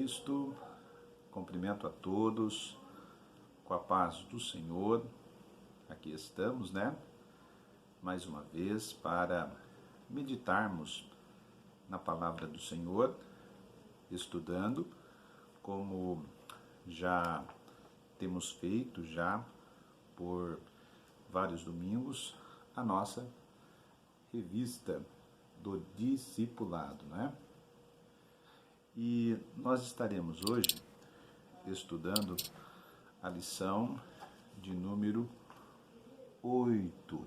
Cristo, cumprimento a todos com a paz do Senhor. Aqui estamos, mais uma vez para meditarmos na palavra do Senhor, estudando, como já temos feito por vários domingos, a nossa revista do discipulado, E nós estaremos hoje estudando a lição de número 8,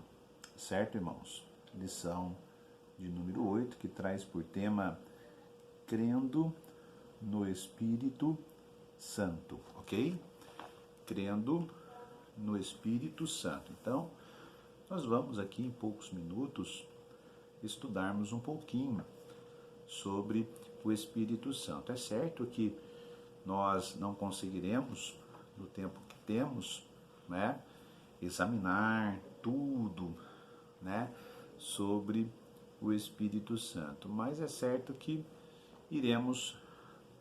certo, irmãos? Lição de número 8, que traz por tema crendo no Espírito Santo, ok? Crendo no Espírito Santo. Então, nós vamos aqui em poucos minutos estudarmos um pouquinho sobre o Espírito Santo. É certo que nós não conseguiremos, no tempo que temos, examinar tudo, sobre o Espírito Santo, mas é certo que iremos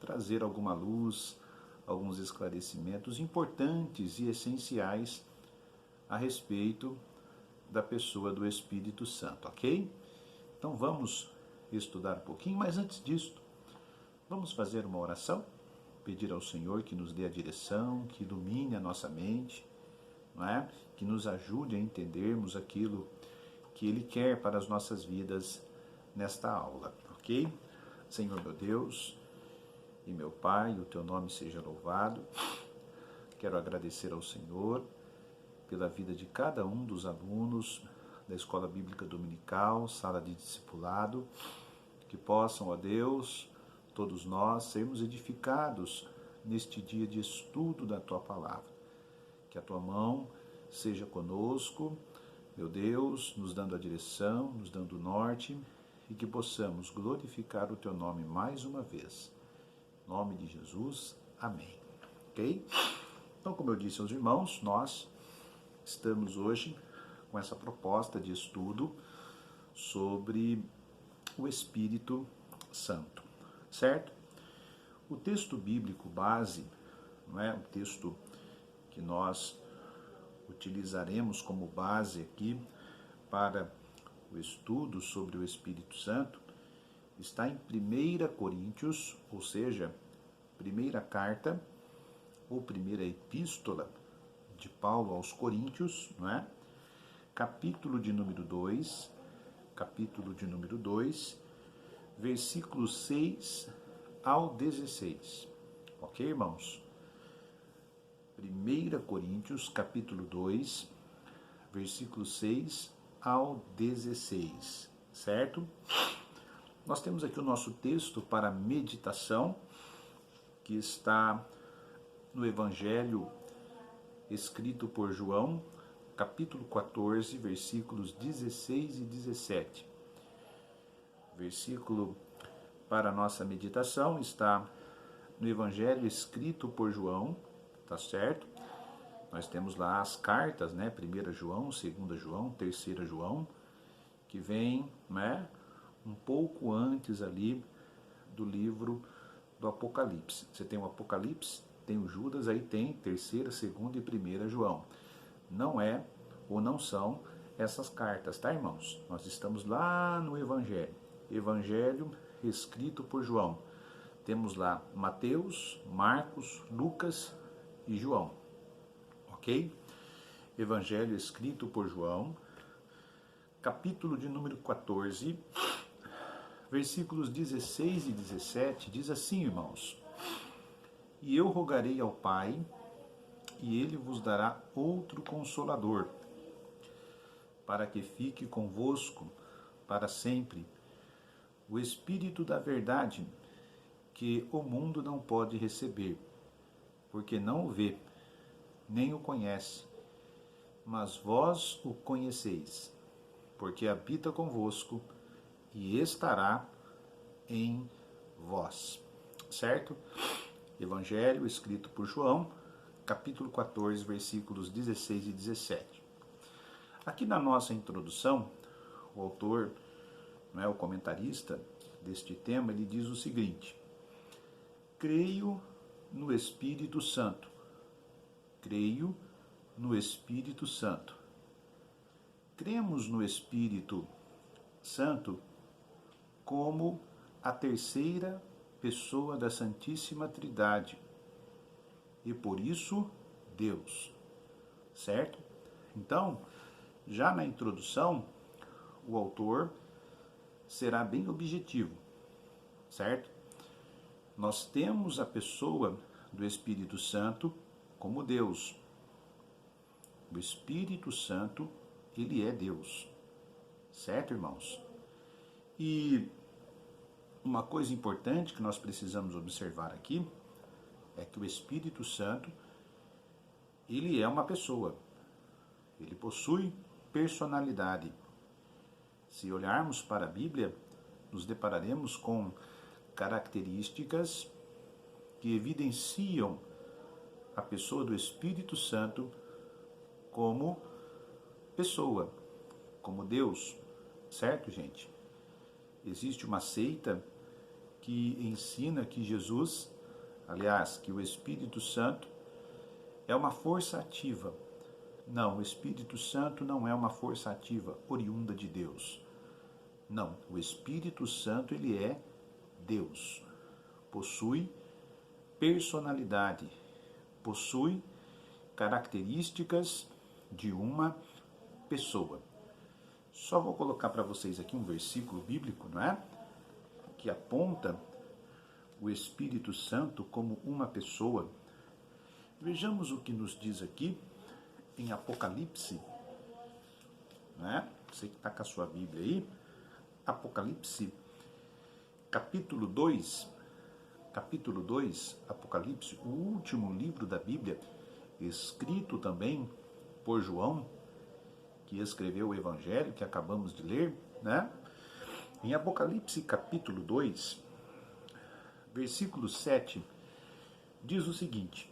trazer alguma luz, alguns esclarecimentos importantes e essenciais a respeito da pessoa do Espírito Santo, ok? Então vamos estudar um pouquinho, mas antes disso, vamos fazer uma oração, pedir ao Senhor que nos dê a direção, que ilumine a nossa mente, que nos ajude a entendermos aquilo que Ele quer para as nossas vidas nesta aula, ok? Senhor meu Deus e meu Pai, o Teu nome seja louvado. Quero agradecer ao Senhor pela vida de cada um dos alunos da Escola Bíblica Dominical, Sala de Discipulado, que possam, ó Deus, todos nós sermos edificados neste dia de estudo da Tua Palavra. Que a Tua mão seja conosco, meu Deus, nos dando a direção, nos dando o norte, e que possamos glorificar o Teu nome mais uma vez. Em nome de Jesus, amém. Ok? Então, como eu disse aos irmãos, nós estamos hoje com essa proposta de estudo sobre o Espírito Santo, certo? O texto bíblico base, o texto que nós utilizaremos como base aqui para o estudo sobre o Espírito Santo, está em 1 Coríntios, ou seja, primeira carta ou primeira epístola de Paulo aos Coríntios, capítulo de número 2, versículos 6 ao 16. Ok, irmãos? 1 Coríntios, capítulo 2, versículos 6 ao 16, certo? Nós temos aqui o nosso texto para meditação, que está no Evangelho escrito por João, capítulo 14, versículos 16 e 17. Versículo para a nossa meditação está no Evangelho escrito por João, tá certo? Nós temos lá as cartas, 1 João, 2 João, 3 João, que vem, um pouco antes ali do livro do Apocalipse. Você tem o Apocalipse, tem o Judas, aí tem 3ª, 2ª e 1 João. Não é ou não são essas cartas, tá, irmãos? Nós estamos lá no Evangelho. Evangelho escrito por João. Temos lá Mateus, Marcos, Lucas e João. Ok? Evangelho escrito por João, capítulo de número 14, versículos 16 e 17, diz assim, irmãos: E eu rogarei ao Pai, e Ele vos dará outro Consolador, para que fique convosco para sempre, o Espírito da verdade, que o mundo não pode receber, porque não o vê, nem o conhece, mas vós o conheceis, porque habita convosco e estará em vós. Certo? Evangelho escrito por João, capítulo 14, versículos 16 e 17. Aqui na nossa introdução, o autor, o comentarista deste tema, ele diz o seguinte: creio no Espírito Santo. Creio no Espírito Santo. Cremos no Espírito Santo como a terceira pessoa da Santíssima Trindade e por isso Deus, certo? Então, já na introdução, o autor será bem objetivo, certo? Nós temos a pessoa do Espírito Santo como Deus. O Espírito Santo, ele é Deus, certo, irmãos? E uma coisa importante que nós precisamos observar aqui é que o Espírito Santo, ele é uma pessoa. Ele possui personalidade. Se olharmos para a Bíblia, nos depararemos com características que evidenciam a pessoa do Espírito Santo como pessoa, como Deus, certo, gente? Existe uma seita que ensina que Jesus, aliás, que o Espírito Santo é uma força ativa. Não, o Espírito Santo não é uma força ativa oriunda de Deus. Não, o Espírito Santo, ele é Deus. Possui personalidade, possui características de uma pessoa. Só vou colocar para vocês aqui um versículo bíblico, não é? Que aponta o Espírito Santo como uma pessoa. Vejamos o que nos diz aqui em Apocalipse, né? Você que está com a sua Bíblia aí, Apocalipse, capítulo 2, Apocalipse, o último livro da Bíblia, escrito também por João, que escreveu o Evangelho que acabamos de ler, né? Em Apocalipse, capítulo 2, versículo 7, diz o seguinte: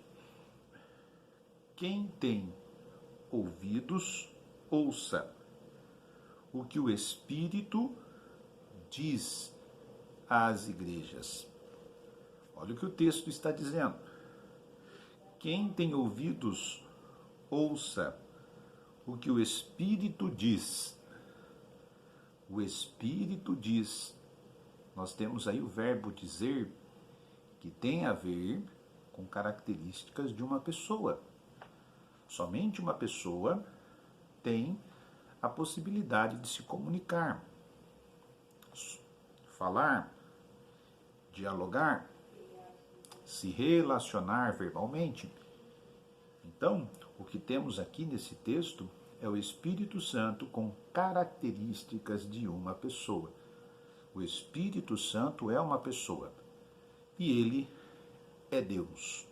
quem tem ouvidos, ouça o que o Espírito diz às igrejas. Olha o que o texto está dizendo. Quem tem ouvidos, ouça o que o Espírito diz. O Espírito diz. Nós temos aí o verbo dizer, que tem a ver com características de uma pessoa. Somente uma pessoa tem a possibilidade de se comunicar, falar, dialogar, se relacionar verbalmente. Então, o que temos aqui nesse texto é o Espírito Santo com características de uma pessoa. O Espírito Santo é uma pessoa e ele é Deus,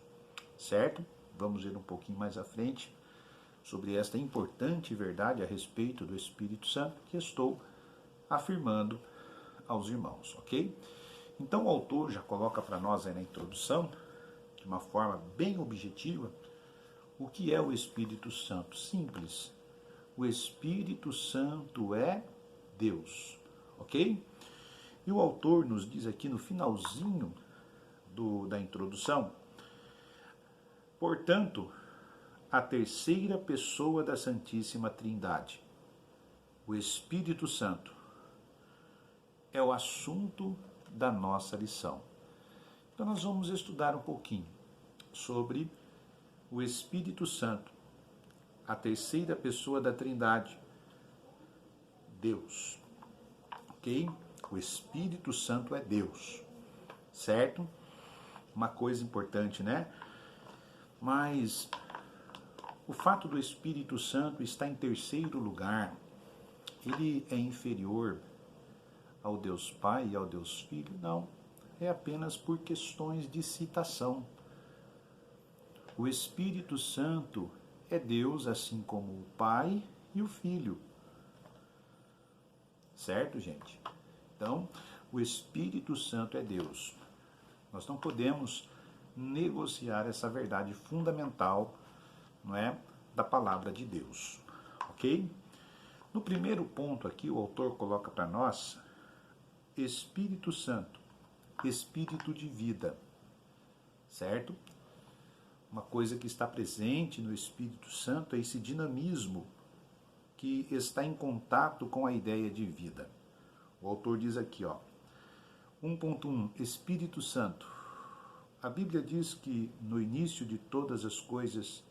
certo? Vamos ver um pouquinho mais à frente sobre esta importante verdade a respeito do Espírito Santo que estou afirmando aos irmãos, ok? Então o autor já coloca para nós aí na introdução, de uma forma bem objetiva, o que é o Espírito Santo. Simples. O Espírito Santo é Deus, ok? E o autor nos diz aqui no finalzinho da introdução: portanto, a terceira pessoa da Santíssima Trindade, o Espírito Santo, é o assunto da nossa lição. Então nós vamos estudar um pouquinho sobre o Espírito Santo, a terceira pessoa da Trindade, Deus, ok? O Espírito Santo é Deus, certo? Uma coisa importante, né? Mas o fato do Espírito Santo estar em terceiro lugar, ele é inferior ao Deus Pai e ao Deus Filho? Não, é apenas por questões de citação. O Espírito Santo é Deus, assim como o Pai e o Filho. Certo, gente? Então, o Espírito Santo é Deus. Nós não podemos negociar essa verdade fundamental, não é, da palavra de Deus, ok? No primeiro ponto aqui, o autor coloca para nós Espírito Santo, Espírito de vida. certo? Uma coisa que está presente no Espírito Santo é esse dinamismo que está em contato com a ideia de vida. O autor diz aqui, ó, 1.1, Espírito Santo. A Bíblia diz que no início de todas as coisas,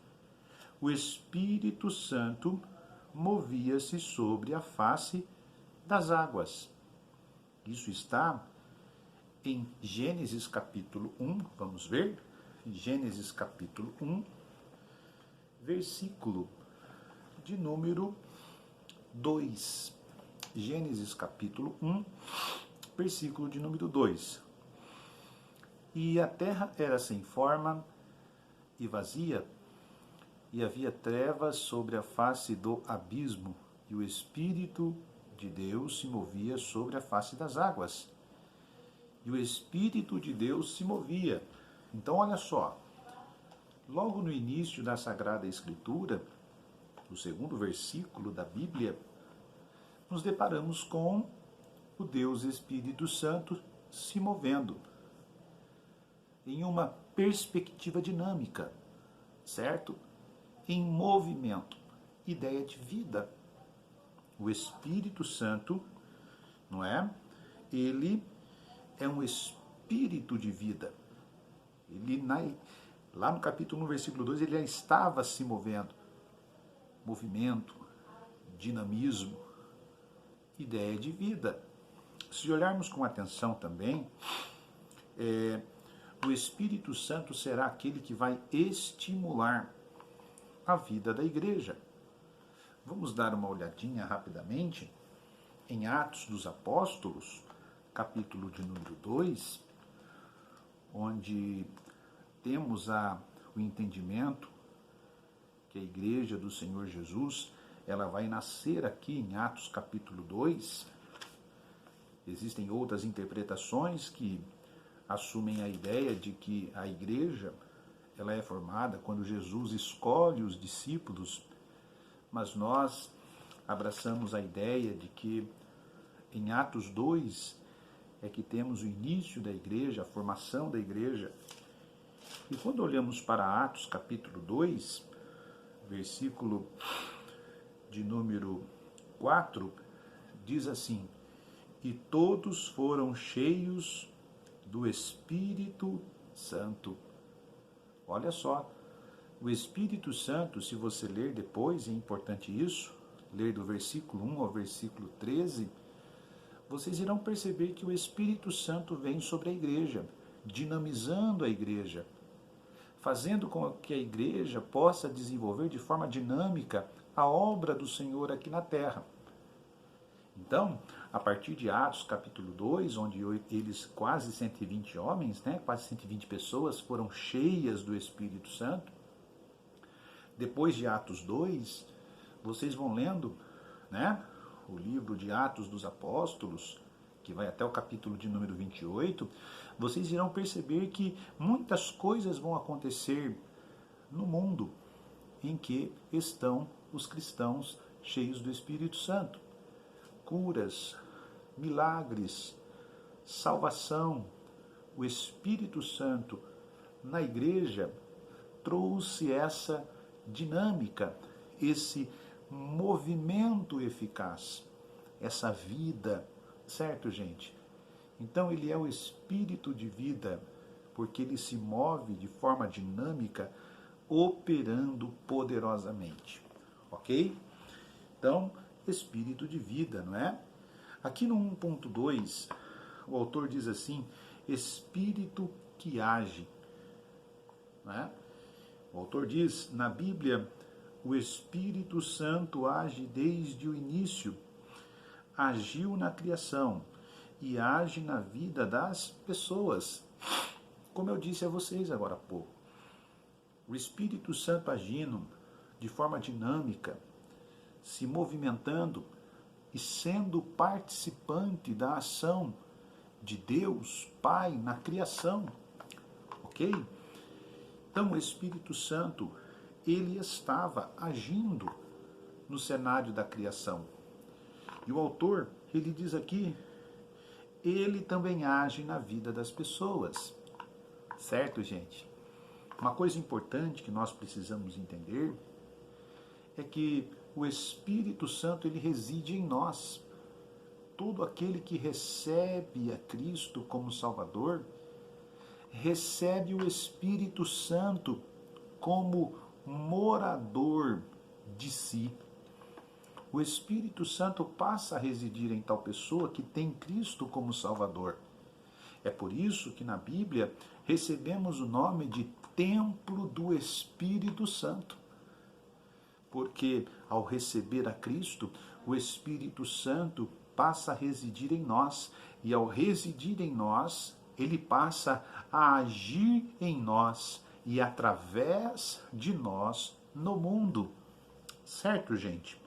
o Espírito Santo movia-se sobre a face das águas. Isso está em Gênesis capítulo 1, vamos ver? Gênesis capítulo 1, versículo de número 2. Gênesis capítulo 1, versículo de número 2. E a terra era sem forma e vazia, e havia trevas sobre a face do abismo, e o Espírito de Deus se movia sobre a face das águas. E o Espírito de Deus se movia. Então, olha só, logo no início da Sagrada Escritura, no segundo versículo da Bíblia, nos deparamos com o Deus Espírito Santo se movendo em uma perspectiva dinâmica, certo? Em movimento, ideia de vida. O Espírito Santo, não é? Ele é um espírito de vida. Ele, lá no capítulo 1, versículo 2, ele já estava se movendo. Movimento, dinamismo, ideia de vida. Se olharmos com atenção também, o Espírito Santo será aquele que vai estimular a vida da igreja. Vamos dar uma olhadinha rapidamente em Atos dos Apóstolos, capítulo de número 2, onde temos o entendimento que a igreja do Senhor Jesus, ela vai nascer aqui em Atos capítulo 2. Existem outras interpretações que assumem a ideia de que a igreja ela é formada quando Jesus escolhe os discípulos, mas nós abraçamos a ideia de que em Atos 2 é que temos o início da igreja, a formação da igreja. E quando olhamos para Atos capítulo 2, versículo de número 4, diz assim: e todos foram cheios do Espírito Santo. Olha só, o Espírito Santo, se você ler depois, é importante isso, ler do versículo 1 ao versículo 13, vocês irão perceber que o Espírito Santo vem sobre a igreja, dinamizando a igreja, fazendo com que a igreja possa desenvolver de forma dinâmica a obra do Senhor aqui na terra. Então, a partir de Atos capítulo 2, onde eles, quase 120 homens, quase 120 pessoas, foram cheias do Espírito Santo, depois de Atos 2, vocês vão lendo, o livro de Atos dos Apóstolos, que vai até o capítulo de número 28, vocês irão perceber que muitas coisas vão acontecer no mundo em que estão os cristãos cheios do Espírito Santo. Curas, milagres, salvação. O Espírito Santo na igreja trouxe essa dinâmica, esse movimento eficaz, essa vida, certo, gente? Então ele é o Espírito de vida, porque ele se move de forma dinâmica, operando poderosamente, ok? Então, Espírito de vida, não é? Aqui no 1.2, o autor diz assim, Espírito que age, não é? O autor diz, na Bíblia, o Espírito Santo age desde o início, agiu na criação e age na vida das pessoas. Como eu disse a vocês agora há pouco, o Espírito Santo agindo de forma dinâmica, se movimentando e sendo participante da ação de Deus Pai na criação, ok? Então o Espírito Santo, ele estava agindo no cenário da criação. E o autor, ele diz aqui, ele também age na vida das pessoas. Certo, gente? Uma coisa importante que nós precisamos entender é que o Espírito Santo ele reside em nós. Todo aquele que recebe a Cristo como Salvador, recebe o Espírito Santo como morador de si. O Espírito Santo passa a residir em tal pessoa que tem Cristo como Salvador. É por isso que na Bíblia recebemos o nome de Templo do Espírito Santo. Porque ao receber a Cristo, o Espírito Santo passa a residir em nós. E ao residir em nós, ele passa a agir em nós e através de nós no mundo. Certo, gente?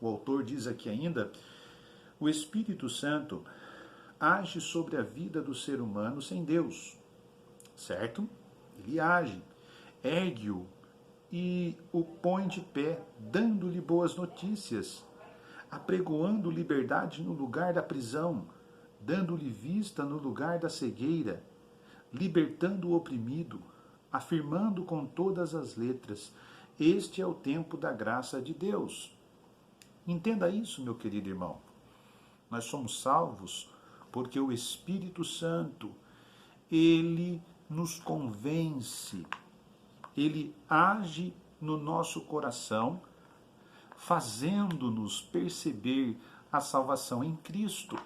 O autor diz aqui ainda, o Espírito Santo age sobre a vida do ser humano sem Deus, certo? Ele age, ergue-o e o põe de pé, dando-lhe boas notícias, apregoando liberdade no lugar da prisão, dando-lhe vista no lugar da cegueira, libertando o oprimido, afirmando com todas as letras, este é o tempo da graça de Deus. Entenda isso, meu querido irmão. Nós somos salvos porque o Espírito Santo, ele nos convence, ele age no nosso coração, fazendo-nos perceber a salvação em Cristo.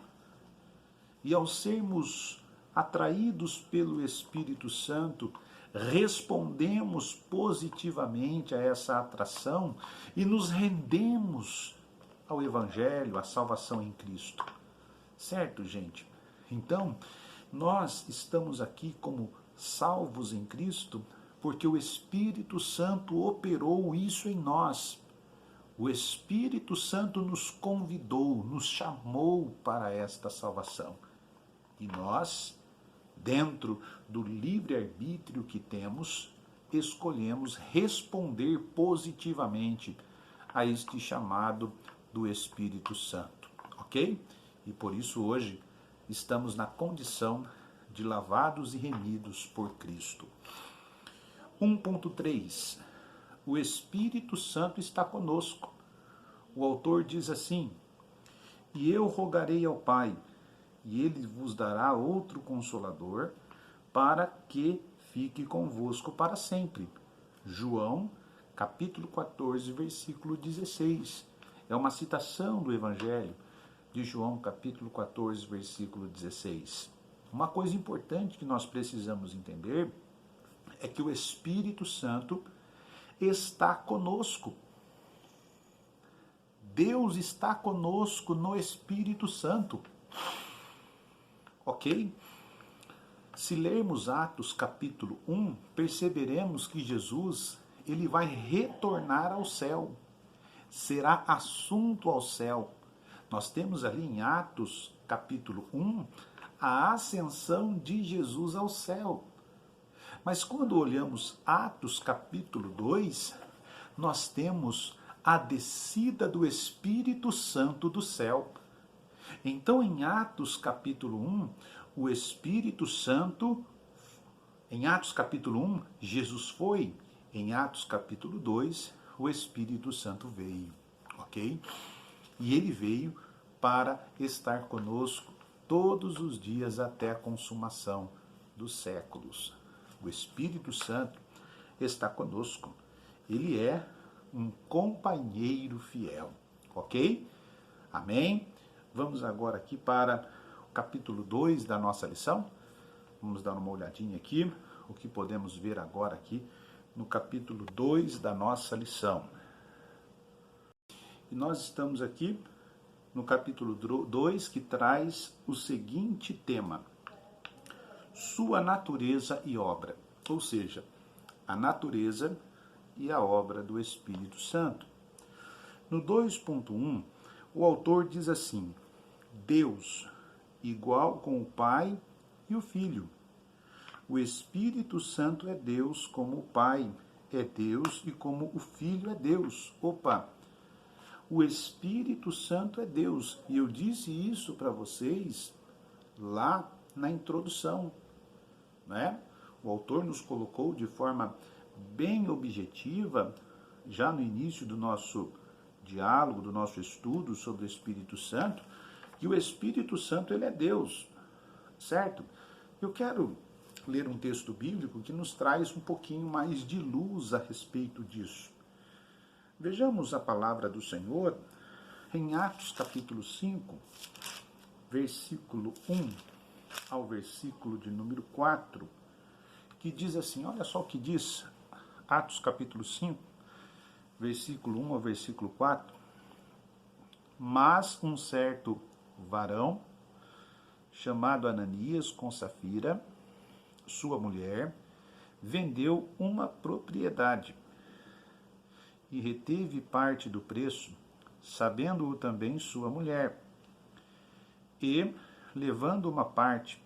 E ao sermos atraídos pelo Espírito Santo, respondemos positivamente a essa atração e nos rendemos ao Evangelho, à salvação em Cristo. Certo, gente? Então, nós estamos aqui como salvos em Cristo porque o Espírito Santo operou isso em nós. O Espírito Santo nos convidou, nos chamou para esta salvação. E nós, dentro do livre-arbítrio que temos, escolhemos responder positivamente a este chamado do Espírito Santo, ok? E por isso hoje estamos na condição de lavados e remidos por Cristo. 1.3. O Espírito Santo está conosco. O autor diz assim, e eu rogarei ao Pai, e ele vos dará outro Consolador, para que fique convosco para sempre. João, capítulo 14, versículo 16. É uma citação do Evangelho de João, capítulo 14, versículo 16. Uma coisa importante que nós precisamos entender é que o Espírito Santo está conosco. Deus está conosco no Espírito Santo. Ok? Se lermos Atos capítulo 1, perceberemos que Jesus ele vai retornar ao céu. Será assunto ao céu. Nós temos ali em Atos capítulo 1 a ascensão de Jesus ao céu. Mas quando olhamos Atos capítulo 2, nós temos a descida do Espírito Santo do céu. Então, em Atos capítulo 1, o Espírito Santo, em Atos capítulo 1, Jesus foi, em Atos capítulo 2, o Espírito Santo veio, ok? E ele veio para estar conosco todos os dias até a consumação dos séculos. O Espírito Santo está conosco. Ele é um companheiro fiel, ok? Amém? Vamos agora aqui para o capítulo 2 da nossa lição. Vamos dar uma olhadinha aqui, o que podemos ver agora aqui no capítulo 2 da nossa lição. E nós estamos aqui no capítulo 2, que traz o seguinte tema: sua natureza e obra, ou seja, a natureza e a obra do Espírito Santo. No 2.1, o autor diz assim: Deus, igual com o Pai e o Filho. O Espírito Santo é Deus como o Pai é Deus e como o Filho é Deus. Opa! O Espírito Santo é Deus. E eu disse isso para vocês lá na introdução, né? o autor nos colocou de forma bem objetiva, já no início do nosso diálogo, do nosso estudo sobre o Espírito Santo, que o Espírito Santo ele é Deus, certo? Eu quero ler um texto bíblico que nos traz um pouquinho mais de luz a respeito disso. Vejamos a palavra do Senhor em Atos capítulo 5, versículo 1 ao versículo de número 4, que diz assim, olha só o que diz, Atos capítulo 5, versículo 1 ao versículo 4, mas um certo varão, chamado Ananias com Safira, sua mulher, vendeu uma propriedade e reteve parte do preço, sabendo-o também sua mulher, e, levando uma parte,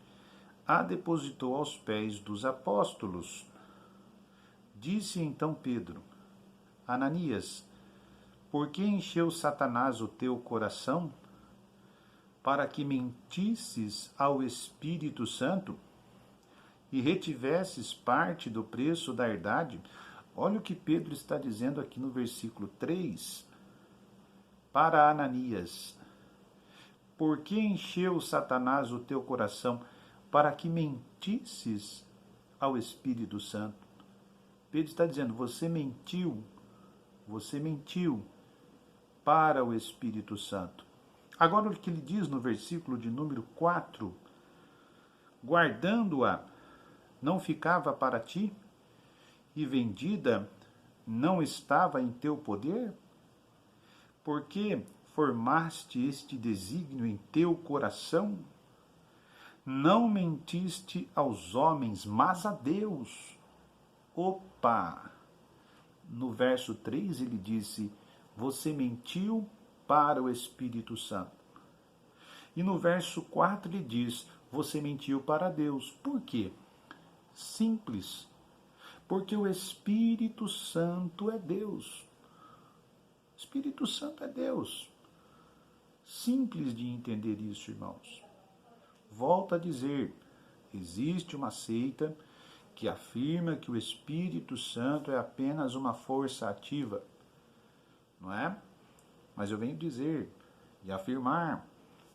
a depositou aos pés dos apóstolos. Disse então Pedro, Ananias, por que encheu Satanás o teu coração, para que mentisses ao Espírito Santo e retivesses parte do preço da herdade? Olha o que Pedro está dizendo aqui no versículo 3. Para Ananias, por que encheu Satanás o teu coração, para que mentisses ao Espírito Santo? Pedro está dizendo, você mentiu para o Espírito Santo. Agora o que ele diz no versículo de número 4, guardando-a, não ficava para ti, e vendida não estava em teu poder? Porque formaste este desígnio em teu coração? Não mentiste aos homens, mas a Deus. Opa! No verso 3 ele disse, você mentiu para o Espírito Santo. E no verso 4 ele diz, você mentiu para Deus. Por quê? Simples. Porque o Espírito Santo é Deus. O Espírito Santo é Deus. Simples de entender isso, irmãos. Volto a dizer, existe uma seita que afirma que o Espírito Santo é apenas uma força ativa, não é? Mas eu venho dizer e afirmar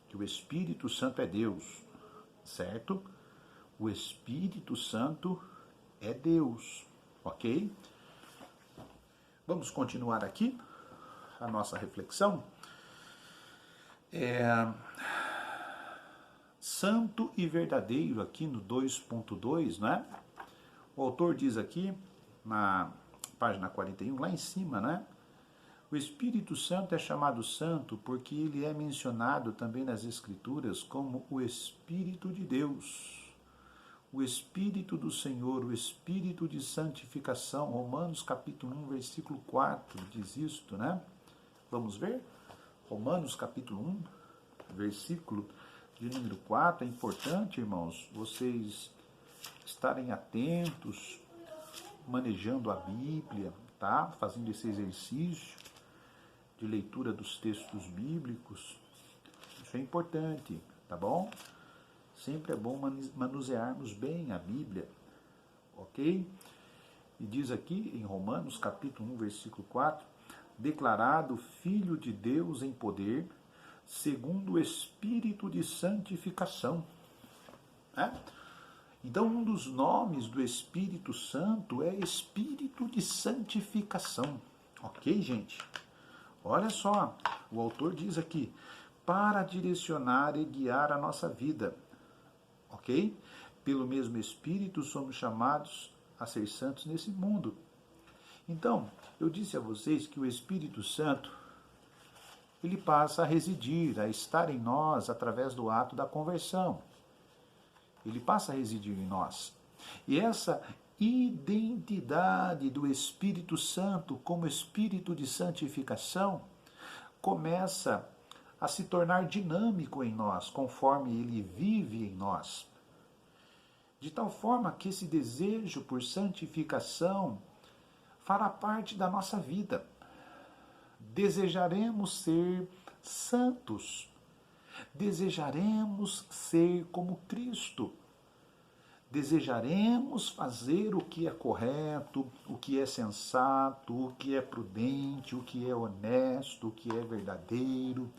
que o Espírito Santo é Deus, certo? O Espírito Santo é Deus, ok? Vamos continuar aqui a nossa reflexão. Santo e verdadeiro aqui no 2.2, né? O autor diz aqui, na página 41, lá em cima, né? O Espírito Santo é chamado santo porque ele é mencionado também nas Escrituras como o Espírito de Deus, o Espírito do Senhor, o Espírito de santificação. Romanos capítulo 1, versículo 4 diz isto, né? Vamos ver? Romanos capítulo 1, versículo de número 4. É importante, irmãos, vocês estarem atentos, manejando a Bíblia, tá? Fazendo esse exercício de leitura dos textos bíblicos. Isso é importante, tá bom? Sempre é bom manusearmos bem a Bíblia, ok? E diz aqui em Romanos capítulo 1, versículo 4, declarado Filho de Deus em poder, segundo o Espírito de santificação. Então, um dos nomes do Espírito Santo é Espírito de santificação. Ok, gente? Olha só, o autor diz aqui, para direcionar e guiar a nossa vida. Ok? Pelo mesmo Espírito somos chamados a ser santos nesse mundo. Então, eu disse a vocês que o Espírito Santo, ele passa a residir, a estar em nós através do ato da conversão. Ele passa a residir em nós. E essa identidade do Espírito Santo como Espírito de santificação começa a se tornar dinâmico em nós, conforme ele vive em nós. De tal forma que esse desejo por santificação fará parte da nossa vida. Desejaremos ser santos. Desejaremos ser como Cristo. desejaremos fazer o que é correto, o que é sensato, o que é prudente, o que é honesto, o que é verdadeiro,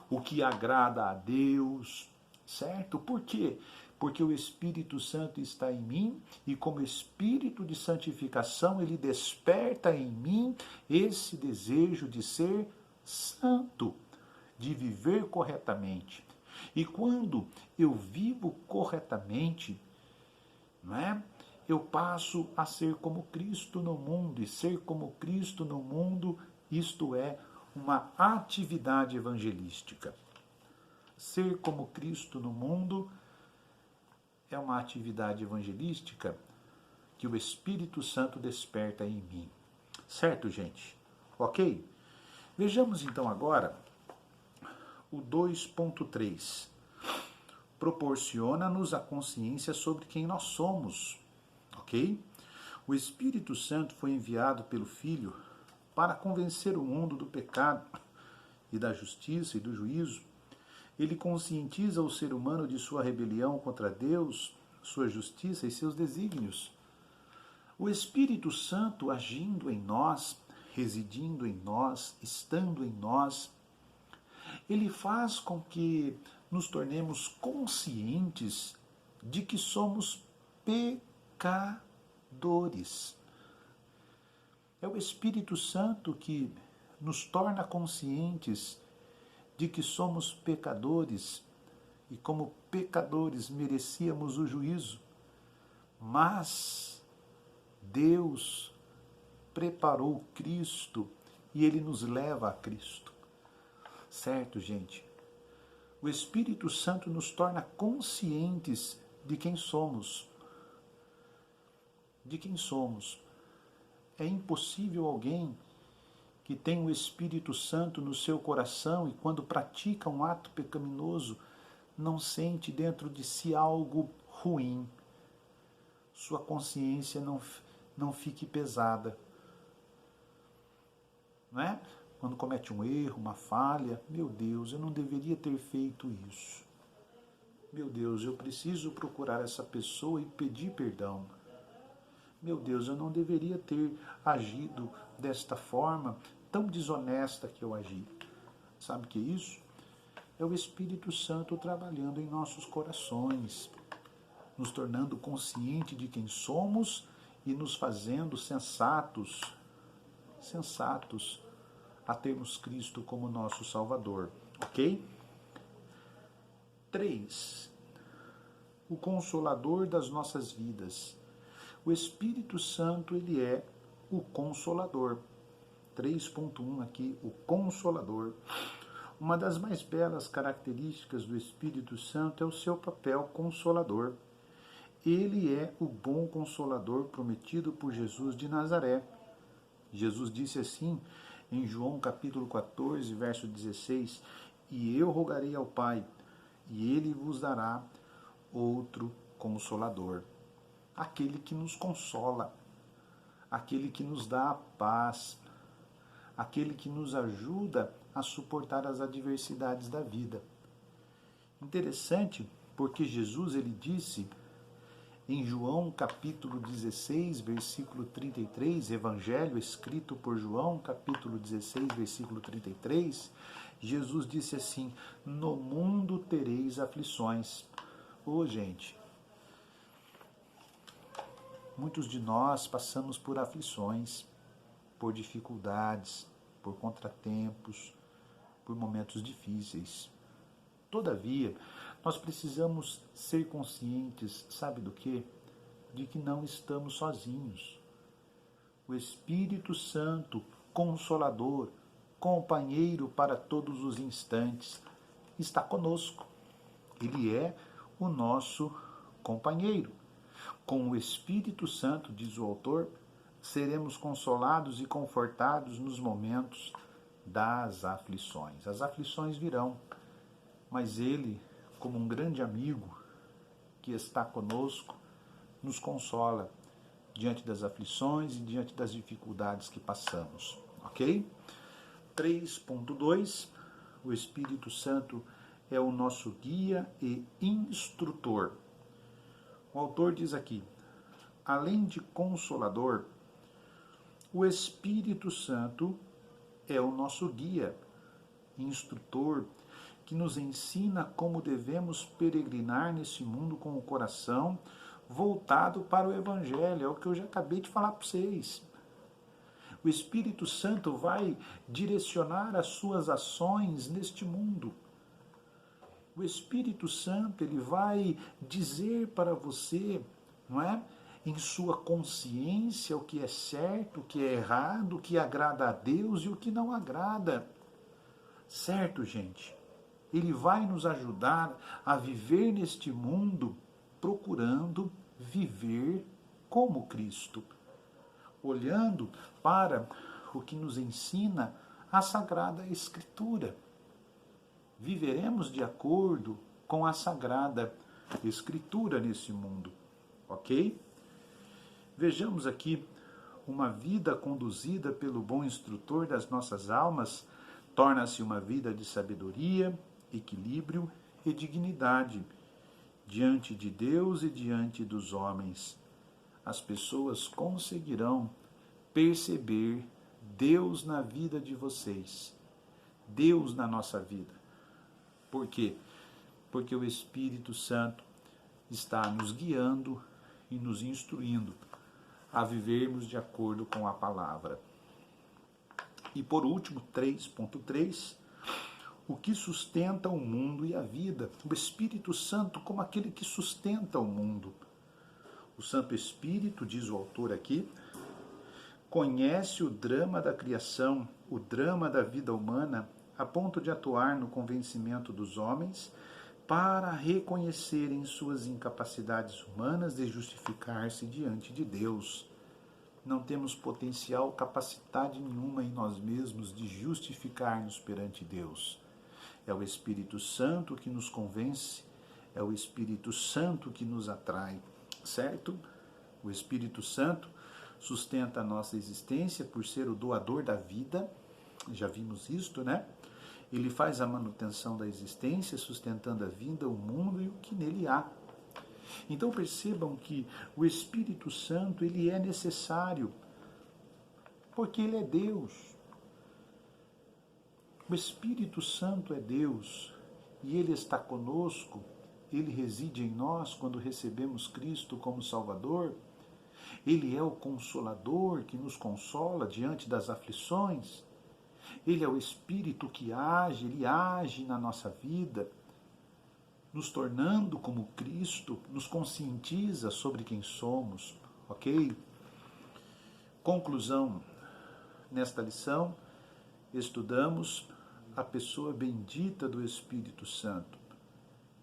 o que agrada a Deus, certo? Por quê? Porque o Espírito Santo está em mim e, como Espírito de santificação, ele desperta em mim esse desejo de ser santo, de viver corretamente. E quando eu vivo corretamente, não é? Eu passo a ser como Cristo no mundo, e ser como Cristo no mundo, isto é, uma atividade evangelística. Ser como Cristo no mundo é uma atividade evangelística que o Espírito Santo desperta em mim. Certo, gente? Ok? Vejamos então agora o 2.3. Proporciona-nos a consciência sobre quem nós somos. Ok? O Espírito Santo foi enviado pelo Filho para convencer o mundo do pecado e da justiça e do juízo. Ele conscientiza o ser humano de sua rebelião contra Deus, sua justiça e seus desígnios. O Espírito Santo agindo em nós, residindo em nós, estando em nós, ele faz com que nos tornemos conscientes de que somos pecadores. É o Espírito Santo que nos torna conscientes de que somos pecadores e, como pecadores, merecíamos o juízo, mas Deus preparou Cristo e ele nos leva a Cristo. Certo, gente? O Espírito Santo nos torna conscientes de quem somos. De quem somos. É impossível alguém que tem o Espírito Santo no seu coração e quando pratica um ato pecaminoso, não sente dentro de si algo ruim. Sua consciência não fique pesada. Não é? Quando comete um erro, uma falha, meu Deus, eu não deveria ter feito isso. Meu Deus, eu preciso procurar essa pessoa e pedir perdão. Meu Deus, eu não deveria ter agido desta forma tão desonesta que eu agi. Sabe o que é isso? É o Espírito Santo trabalhando em nossos corações, nos tornando consciente de quem somos e nos fazendo sensatos a termos Cristo como nosso Salvador. Ok? 3. O Consolador das nossas vidas. O Espírito Santo, ele é o Consolador. 3.1 aqui, o Consolador. Uma das mais belas características do Espírito Santo é o seu papel consolador. Ele é o bom Consolador prometido por Jesus de Nazaré. Jesus disse assim em João capítulo 14, verso 16, e eu rogarei ao Pai, e ele vos dará outro Consolador. Aquele que nos consola, aquele que nos dá a paz, aquele que nos ajuda a suportar as adversidades da vida. Interessante, porque Jesus ele disse em João capítulo 16, versículo 33, Evangelho escrito por João, capítulo 16, versículo 33, Jesus disse assim, no mundo tereis aflições. Gente, muitos de nós passamos por aflições, por dificuldades, por contratempos, por momentos difíceis. Todavia, nós precisamos ser conscientes, sabe do quê? De que não estamos sozinhos. O Espírito Santo, Consolador, companheiro para todos os instantes, está conosco. Ele é o nosso companheiro. Com o Espírito Santo, diz o autor, seremos consolados e confortados nos momentos das aflições. As aflições virão, mas ele, como um grande amigo que está conosco, nos consola diante das aflições e diante das dificuldades que passamos, ok? 3.2, o Espírito Santo é o nosso guia e instrutor. O autor diz aqui: além de consolador, o Espírito Santo é o nosso guia, instrutor, que nos ensina como devemos peregrinar nesse mundo com o coração voltado para o Evangelho. É o que eu já acabei de falar para vocês. O Espírito Santo vai direcionar as suas ações neste mundo. O Espírito Santo, ele vai dizer para você, não é? Em sua consciência o que é certo, o que é errado, o que agrada a Deus e o que não agrada. Certo, gente? Ele vai nos ajudar a viver neste mundo procurando viver como Cristo, olhando para o que nos ensina a Sagrada Escritura. Viveremos de acordo com a Sagrada Escritura nesse mundo, ok? Vejamos aqui: uma vida conduzida pelo bom instrutor das nossas almas torna-se uma vida de sabedoria, equilíbrio e dignidade diante de Deus e diante dos homens. As pessoas conseguirão perceber Deus na vida de vocês, Deus na nossa vida. Por quê? Porque o Espírito Santo está nos guiando e nos instruindo a vivermos de acordo com a palavra. E por último, 3.3, o que sustenta o mundo e a vida. O Espírito Santo como aquele que sustenta o mundo. O Santo Espírito, diz o autor aqui, conhece o drama da criação, o drama da vida humana, a ponto de atuar no convencimento dos homens para reconhecerem suas incapacidades humanas de justificar-se diante de Deus. Não temos potencial, capacidade nenhuma em nós mesmos de justificar-nos perante Deus. É o Espírito Santo que nos convence, é o Espírito Santo que nos atrai, certo? O Espírito Santo sustenta a nossa existência por ser o doador da vida, já vimos isto, né? Ele faz a manutenção da existência, sustentando a vida, o mundo e o que nele há. Então percebam que o Espírito Santo, ele é necessário, porque ele é Deus. O Espírito Santo é Deus e ele está conosco, ele reside em nós quando recebemos Cristo como Salvador. Ele é o Consolador que nos consola diante das aflições. Ele é o Espírito que age, ele age na nossa vida, nos tornando como Cristo, nos conscientiza sobre quem somos, ok? Conclusão, nesta lição, estudamos a pessoa bendita do Espírito Santo.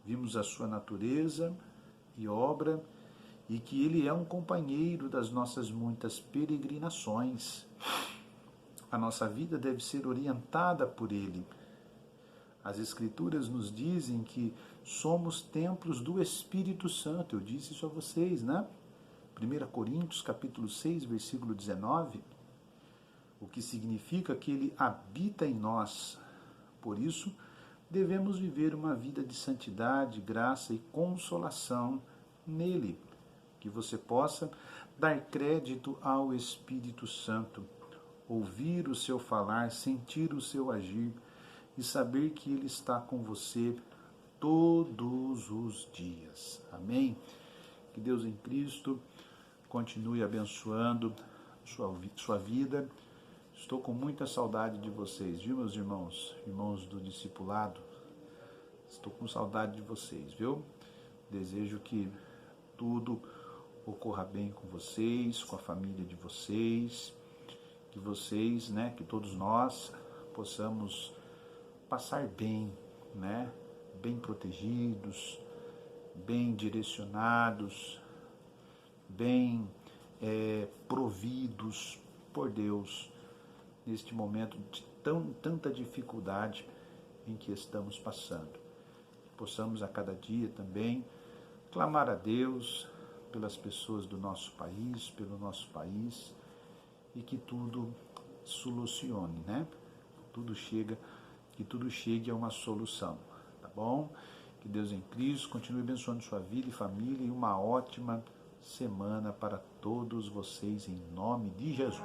Vimos a sua natureza e obra e que ele é um companheiro das nossas muitas peregrinações. A nossa vida deve ser orientada por ele. As Escrituras nos dizem que somos templos do Espírito Santo. Eu disse isso a vocês, né? 1 Coríntios, capítulo 6, versículo 19. O que significa que ele habita em nós. Por isso, devemos viver uma vida de santidade, graça e consolação nele. Que você possa dar crédito ao Espírito Santo, ouvir o seu falar, sentir o seu agir e saber que ele está com você todos os dias. Amém? Que Deus em Cristo continue abençoando sua vida. Estou com muita saudade de vocês, viu, meus irmãos? Irmãos do discipulado, estou com saudade de vocês, viu? Desejo que tudo ocorra bem com vocês, com a família de vocês, que vocês, né, que todos nós possamos passar bem, né, bem protegidos, bem direcionados, bem providos por Deus neste momento de tanta dificuldade em que estamos passando. Que possamos a cada dia também clamar a Deus pelas pessoas do nosso país, pelo nosso país, e que tudo solucione, né? Que tudo chegue a uma solução, tá bom? Que Deus em Cristo continue abençoando sua vida e família e uma ótima semana para todos vocês em nome de Jesus.